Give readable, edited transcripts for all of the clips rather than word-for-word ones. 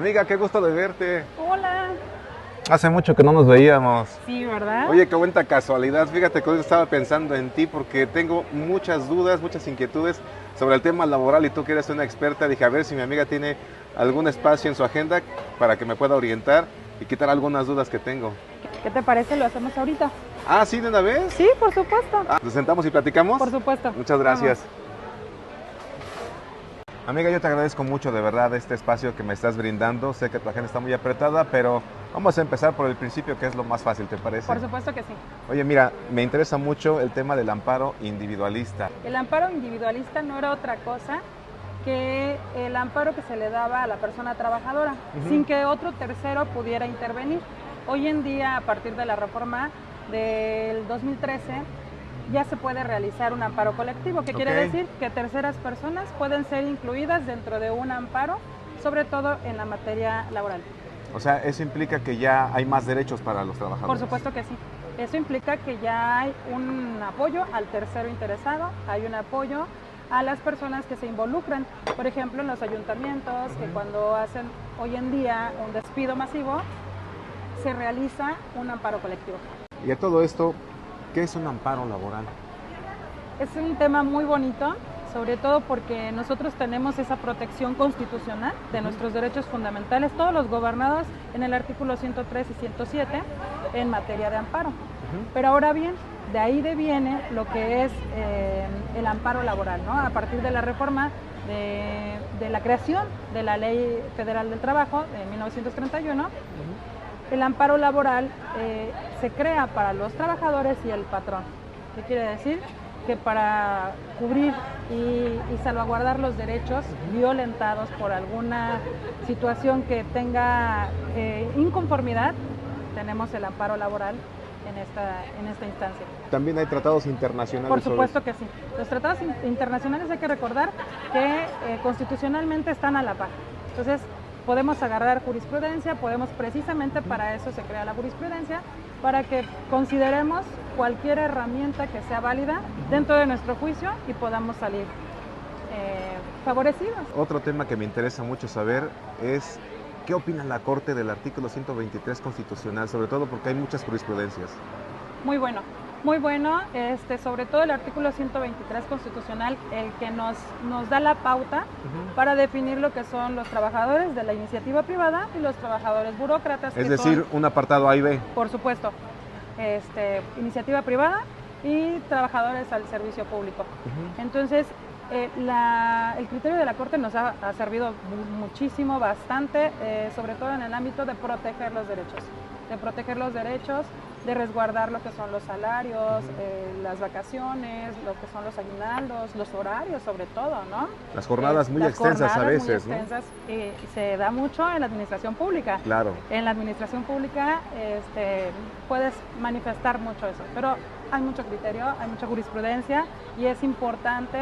Amiga, qué gusto de verte. Hola. Hace mucho que no nos veíamos. Sí, ¿verdad? Oye, qué buena casualidad. Fíjate que hoy estaba pensando en ti porque tengo muchas dudas, muchas inquietudes sobre el tema laboral y tú que eres una experta. Dije, a ver si mi amiga tiene algún espacio en su agenda para que me pueda orientar y quitar algunas dudas que tengo. ¿Qué te parece? Lo hacemos ahorita. Ah, ¿sí, de una vez? Sí, por supuesto. ¿Nos sentamos y platicamos? Por supuesto. Muchas gracias. Amiga, yo te agradezco mucho de verdad este espacio que me estás brindando. Sé que tu agenda está muy apretada, pero vamos a empezar por el principio, que es lo más fácil, ¿te parece? Por supuesto que sí. Oye, mira, me interesa mucho el tema del amparo individualista. El amparo individualista no era otra cosa que el amparo que se le daba a la persona trabajadora, sin que otro tercero pudiera intervenir. Hoy en día, a partir de la reforma del 2013, ya se puede realizar un amparo colectivo, que quiere decir que terceras personas pueden ser incluidas dentro de un amparo, sobre todo en la materia laboral. O sea, eso implica que ya hay más derechos para los trabajadores. Por supuesto que sí. Eso implica que ya hay un apoyo al tercero interesado, hay un apoyo a las personas que se involucran, por ejemplo, en los ayuntamientos, que cuando hacen hoy en día un despido masivo, se realiza un amparo colectivo. Y a todo esto, ¿qué es un amparo laboral? Es un tema muy bonito, sobre todo porque nosotros tenemos esa protección constitucional de nuestros derechos fundamentales, todos los gobernados en el artículo 103 y 107 en materia de amparo. Pero ahora bien, de ahí deviene lo que es el amparo laboral, ¿no? A partir de la reforma de la creación de la Ley Federal del Trabajo de 1931, el amparo laboral se crea para los trabajadores y el patrón. ¿Qué quiere decir? Que para cubrir y salvaguardar los derechos violentados por alguna situación que tenga inconformidad, tenemos el amparo laboral en esta instancia. ¿También hay tratados internacionales? Por supuesto que sí. Los tratados internacionales hay que recordar que constitucionalmente están a la par. Entonces, podemos agarrar jurisprudencia, precisamente para eso se crea la jurisprudencia, para que consideremos cualquier herramienta que sea válida dentro de nuestro juicio y podamos salir favorecidos. Otro tema que me interesa mucho saber es ¿qué opina la Corte del artículo 123 constitucional? Sobre todo porque hay muchas jurisprudencias. Muy bueno. Muy bueno, sobre todo el artículo 123 constitucional, el que nos da la pauta para definir lo que son los trabajadores de la iniciativa privada y los trabajadores burócratas. Es decir, un apartado A y B. Por supuesto, iniciativa privada y trabajadores al servicio público. Entonces, el criterio de la Corte nos ha servido muchísimo, bastante, sobre todo en el ámbito de proteger los derechos, de resguardar lo que son los salarios, las vacaciones, lo que son los aguinaldos, los horarios sobre todo, ¿no? Las jornadas muy extensas a veces, muy extensas, ¿no? Se da mucho en la administración pública. Claro. En la administración pública puedes manifestar mucho eso, pero hay mucho criterio, hay mucha jurisprudencia y es importante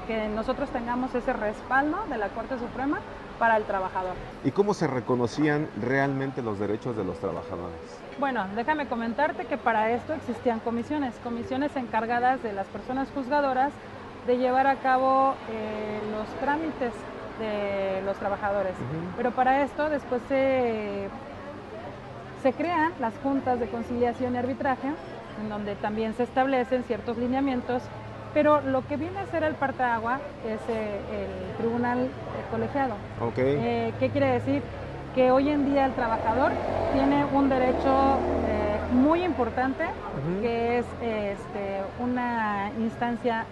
que nosotros tengamos ese respaldo de la Corte Suprema para el trabajador. ¿Y cómo se reconocían realmente los derechos de los trabajadores? Bueno, déjame comentarte que para esto existían comisiones encargadas de las personas juzgadoras de llevar a cabo los trámites de los trabajadores. Pero para esto después se crean las juntas de conciliación y arbitraje, en donde también se establecen ciertos lineamientos, pero lo que viene a ser el parteagua es el tribunal colegiado. ¿Qué quiere decir? Que hoy en día el trabajador tiene un derecho muy importante, que es una instancial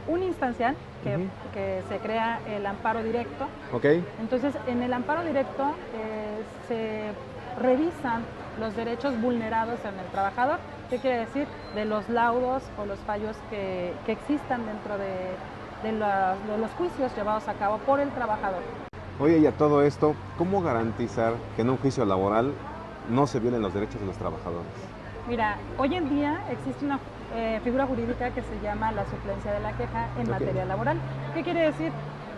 que se crea el amparo directo. Entonces, en el amparo directo se revisan los derechos vulnerados en el trabajador. ¿Qué quiere decir? De los laudos o los fallos que existan dentro de los juicios llevados a cabo por el trabajador. Oye, y a todo esto, ¿cómo garantizar que en un juicio laboral no se violen los derechos de los trabajadores? Mira, hoy en día existe una figura jurídica que se llama la suplencia de la queja en materia laboral. ¿Qué quiere decir?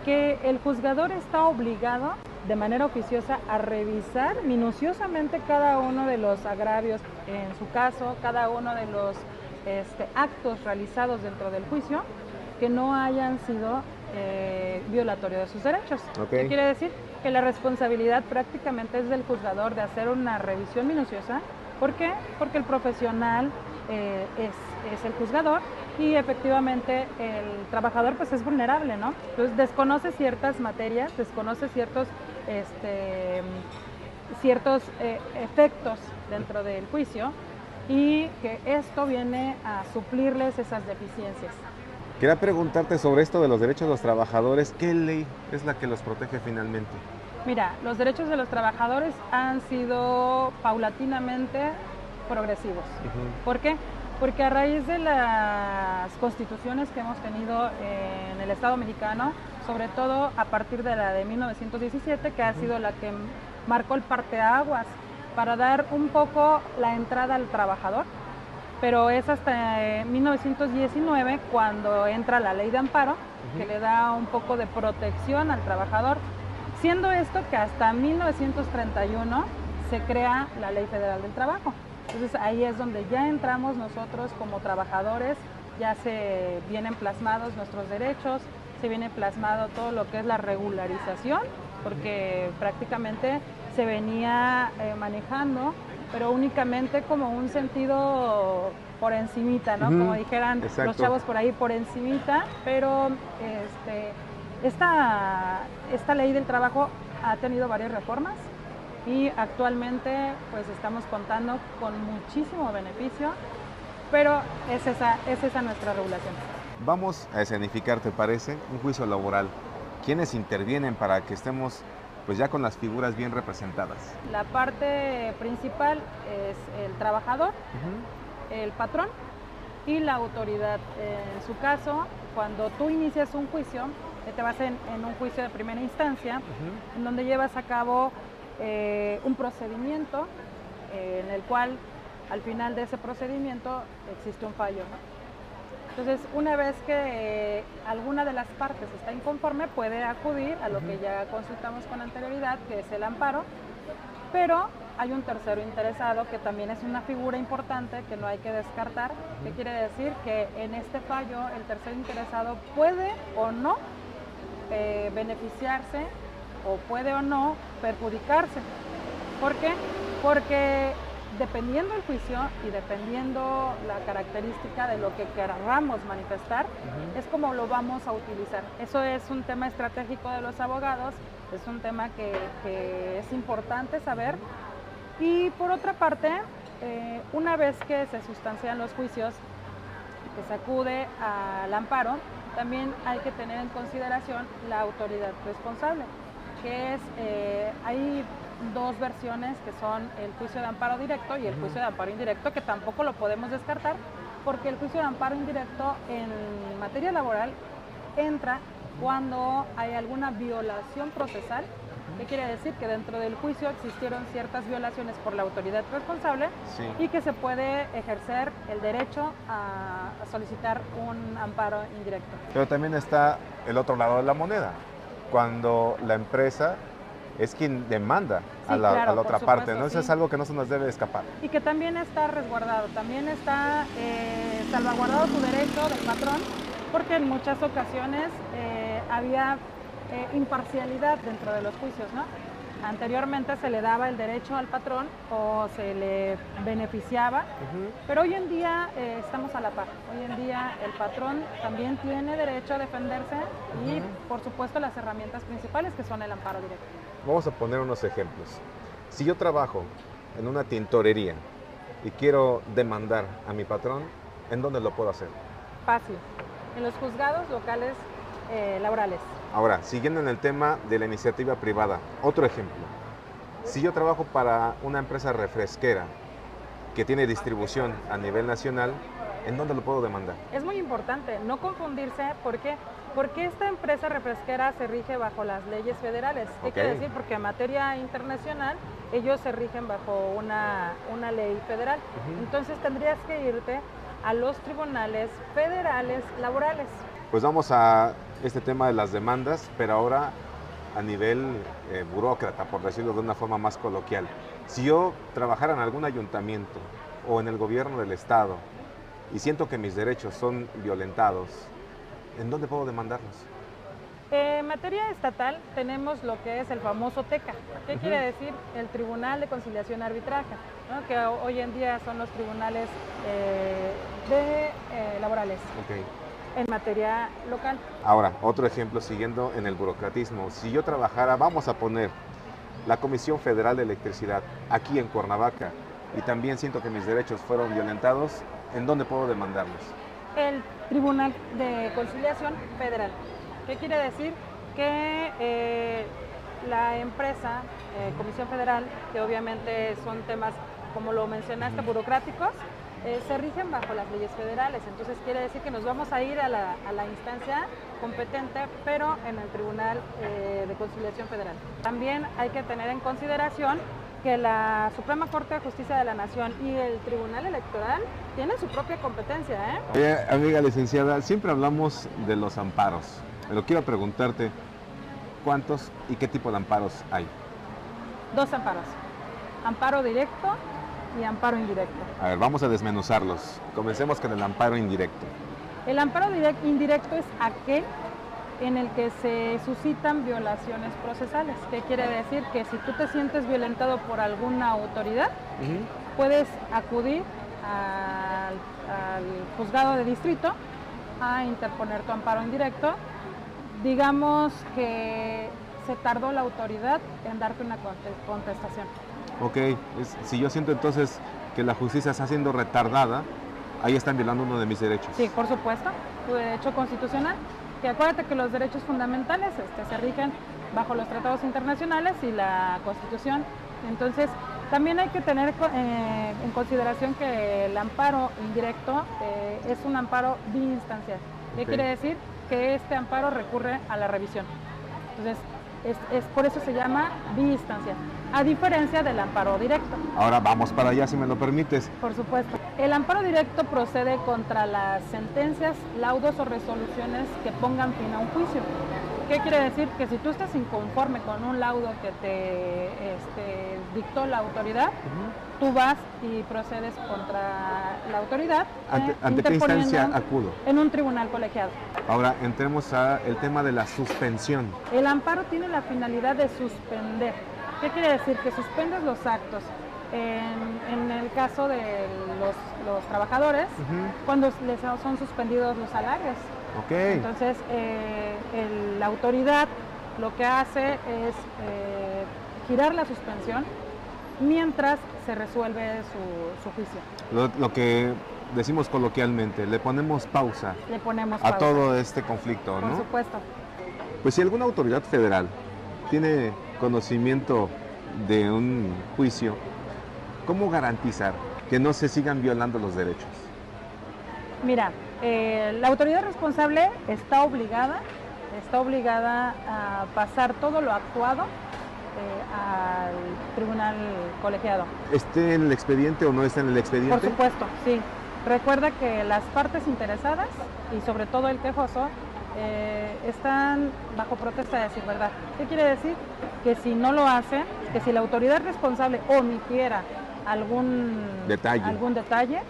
Que el juzgador está obligado de manera oficiosa a revisar minuciosamente cada uno de los agravios, en su caso, cada uno de los actos realizados dentro del juicio que no hayan sido violatorios de sus derechos. ¿Qué quiere decir? que la responsabilidad prácticamente es del juzgador de hacer una revisión minuciosa. ¿Por qué? Porque el profesional es el juzgador y efectivamente el trabajador pues es vulnerable, ¿no? Entonces desconoce ciertas materias, desconoce ciertos efectos dentro del juicio y que esto viene a suplirles esas deficiencias. Quería preguntarte sobre esto de los derechos de los trabajadores. ¿Qué ley es la que los protege finalmente? Mira, los derechos de los trabajadores han sido paulatinamente progresivos. ¿Por qué? Porque a raíz de las constituciones que hemos tenido en el Estado mexicano, sobre todo a partir de la de 1917, que ha sido la que marcó el parteaguas para dar un poco la entrada al trabajador, pero es hasta 1919 cuando entra la ley de amparo, que le da un poco de protección al trabajador, siendo esto que hasta 1931 se crea la Ley Federal del Trabajo. Entonces ahí es donde ya entramos nosotros como trabajadores, ya se vienen plasmados nuestros derechos, se viene plasmado todo lo que es la regularización, porque prácticamente se venía manejando, pero únicamente como un sentido por encimita, ¿no? Como dijeran los chavos por ahí, por encimita, pero esta ley del trabajo ha tenido varias reformas y actualmente pues estamos contando con muchísimo beneficio, pero es esa nuestra regulación. Vamos a escenificar, ¿te parece? Un juicio laboral. ¿Quiénes intervienen para que estemos pues ya con las figuras bien representadas? La parte principal es el trabajador, el patrón y la autoridad. En su caso, cuando tú inicias un juicio, te vas en un juicio de primera instancia, en donde llevas a cabo un procedimiento en el cual al final de ese procedimiento existe un fallo, ¿no? Entonces, una vez que alguna de las partes está inconforme, puede acudir a lo que ya consultamos con anterioridad, que es el amparo, pero hay un tercero interesado que también es una figura importante que no hay que descartar. ¿Qué quiere decir? Que en este fallo el tercero interesado puede o no beneficiarse o puede o no perjudicarse. ¿Por qué? Porque dependiendo el juicio y dependiendo la característica de lo que queramos manifestar, es como lo vamos a utilizar. Eso es un tema estratégico de los abogados, es un tema que es importante saber. Y por otra parte, una vez que se sustancian los juicios, que se acude al amparo, también hay que tener en consideración la autoridad responsable, que es, hay dos versiones que son el juicio de amparo directo y el juicio de amparo indirecto, que tampoco lo podemos descartar, porque el juicio de amparo indirecto en materia laboral entra cuando hay alguna violación procesal. ¿Qué quiere decir? Que dentro del juicio existieron ciertas violaciones por la autoridad responsable y que se puede ejercer el derecho a solicitar un amparo indirecto. Pero también está el otro lado de la moneda, cuando la empresa es quien demanda a la otra parte, ¿no? Eso es algo que no se nos debe escapar. Y que también está resguardado, también está salvaguardado su derecho del patrón, porque en muchas ocasiones había imparcialidad dentro de los juicios, ¿no? Anteriormente se le daba el derecho al patrón o se le beneficiaba, pero hoy en día estamos a la par. Hoy en día el patrón también tiene derecho a defenderse y, por supuesto, las herramientas principales que son el amparo directo. Vamos a poner unos ejemplos. Si yo trabajo en una tintorería y quiero demandar a mi patrón, ¿en dónde lo puedo hacer? Fácil, en los juzgados locales laborales. Ahora, siguiendo en el tema de la iniciativa privada, otro ejemplo. Si yo trabajo para una empresa refresquera que tiene distribución a nivel nacional, ¿en dónde lo puedo demandar? Es muy importante no confundirse. ¿Por qué? Porque esta empresa refresquera se rige bajo las leyes federales. ¿Qué quiere decir? Porque en materia internacional ellos se rigen bajo una ley federal. Entonces tendrías que irte a los tribunales federales laborales. Pues vamos a este tema de las demandas, pero ahora a nivel burócrata, por decirlo de una forma más coloquial. Si yo trabajara en algún ayuntamiento o en el gobierno del estado y siento que mis derechos son violentados, ¿en dónde puedo demandarlos? En materia estatal tenemos lo que es el famoso TECA. ¿Qué quiere decir? El Tribunal de Conciliación y Arbitraje, ¿no? Que hoy en día son los tribunales laborales. Okay. En materia local. Ahora, otro ejemplo, siguiendo en el burocratismo. Si yo trabajara, vamos a poner la Comisión Federal de Electricidad aquí en Cuernavaca y también siento que mis derechos fueron violentados, ¿en dónde puedo demandarlos? El Tribunal de Conciliación Federal. ¿Qué quiere decir? Que la empresa, Comisión Federal, que obviamente son temas, como lo mencionaste, burocráticos, se rigen bajo las leyes federales. Entonces quiere decir que nos vamos a ir a la instancia competente, pero en el Tribunal de Conciliación Federal. También hay que tener en consideración que la Suprema Corte de Justicia de la Nación y el Tribunal Electoral tienen su propia competencia, ¿eh? Oye, amiga licenciada, siempre hablamos de los amparos, pero quiero preguntarte, ¿cuántos y qué tipo de amparos hay? 2 amparos, amparo directo y amparo indirecto. A ver, vamos a desmenuzarlos. Comencemos con el amparo indirecto. El amparo indirecto es aquel en el que se suscitan violaciones procesales. ¿Qué quiere decir? Que si tú te sientes violentado por alguna autoridad, puedes acudir al juzgado de distrito a interponer tu amparo indirecto. Digamos que se tardó la autoridad en darte una contestación. Ok, si yo siento entonces que la justicia está siendo retardada, ahí están violando uno de mis derechos. Sí, por supuesto, tu derecho constitucional, que acuérdate que los derechos fundamentales se rigen bajo los tratados internacionales y la Constitución. Entonces, también hay que tener en consideración que el amparo indirecto es un amparo biinstancial. ¿Qué quiere decir? Que este amparo recurre a la revisión. Entonces, por eso se llama biinstancial, a diferencia del amparo directo. Ahora vamos para allá, si me lo permites. Por supuesto. El amparo directo procede contra las sentencias, laudos o resoluciones que pongan fin a un juicio. ¿Qué quiere decir? Que si tú estás inconforme con un laudo que te dictó la autoridad, tú vas y procedes contra la autoridad. ¿Ante qué instancia acudo? En un tribunal colegiado. Ahora entremos al tema de la suspensión. El amparo tiene la finalidad de suspender. ¿Qué quiere decir? Que suspendes los actos. En el caso de los trabajadores, cuando les son suspendidos los salarios. Okay. Entonces, la autoridad lo que hace es girar la suspensión mientras se resuelve su juicio. Lo que decimos coloquialmente, le ponemos pausa. Le ponemos pausa a todo este conflicto, ¿no? Por supuesto. Pues si alguna autoridad federal tiene conocimiento de un juicio, ¿cómo garantizar que no se sigan violando los derechos? Mira, la autoridad responsable está obligada a pasar todo lo actuado al tribunal colegiado. ¿Esté en el expediente o no está en el expediente? Por supuesto, sí. Recuerda que las partes interesadas y sobre todo el quejoso están bajo protesta de decir verdad. ¿Qué quiere decir? Que si no lo hacen, que si la autoridad responsable omitiera algún detalle,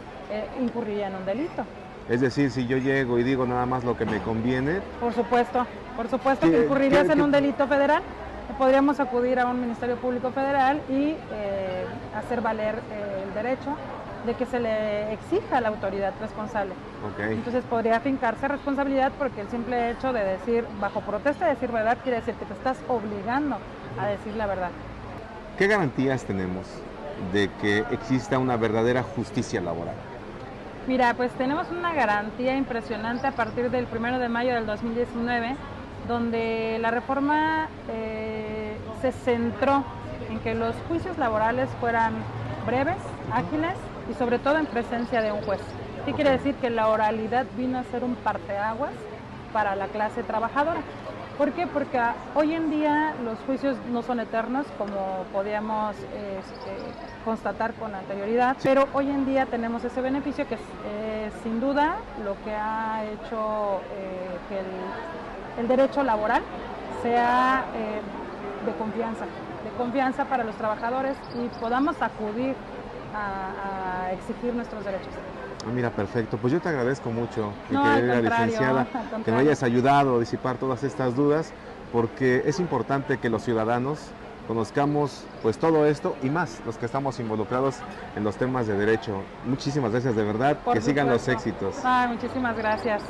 incurriría en un delito. Es decir, si yo llego y digo nada más lo que me conviene... Por supuesto que incurrirías en un delito federal. Podríamos acudir a un Ministerio Público Federal y hacer valer el derecho de que se le exija a la autoridad responsable. Okay. Entonces podría fincarse responsabilidad porque el simple hecho de decir, bajo protesta de decir verdad, quiere decir que te estás obligando a decir la verdad. ¿Qué garantías tenemos de que exista una verdadera justicia laboral? Mira, pues tenemos una garantía impresionante a partir del 1 de mayo del 2019, donde la reforma se centró en que los juicios laborales fueran breves, ágiles y sobre todo en presencia de un juez. ¿Qué quiere decir? Que la oralidad vino a ser un parteaguas para la clase trabajadora. ¿Por qué? Porque hoy en día los juicios no son eternos, como podíamos constatar con anterioridad, pero hoy en día tenemos ese beneficio que es sin duda lo que ha hecho que el derecho laboral sea de confianza para los trabajadores y podamos acudir a exigir nuestros derechos. Ah, mira, perfecto. Pues yo te agradezco mucho, mi No, al querida contrario, licenciada, al que me contrario. hayas ayudado a disipar todas estas dudas, porque es importante que los ciudadanos conozcamos pues todo esto y más los que estamos involucrados en los temas de derecho. Muchísimas gracias de verdad, Por que sigan los supuesto. éxitos. Ay, muchísimas gracias.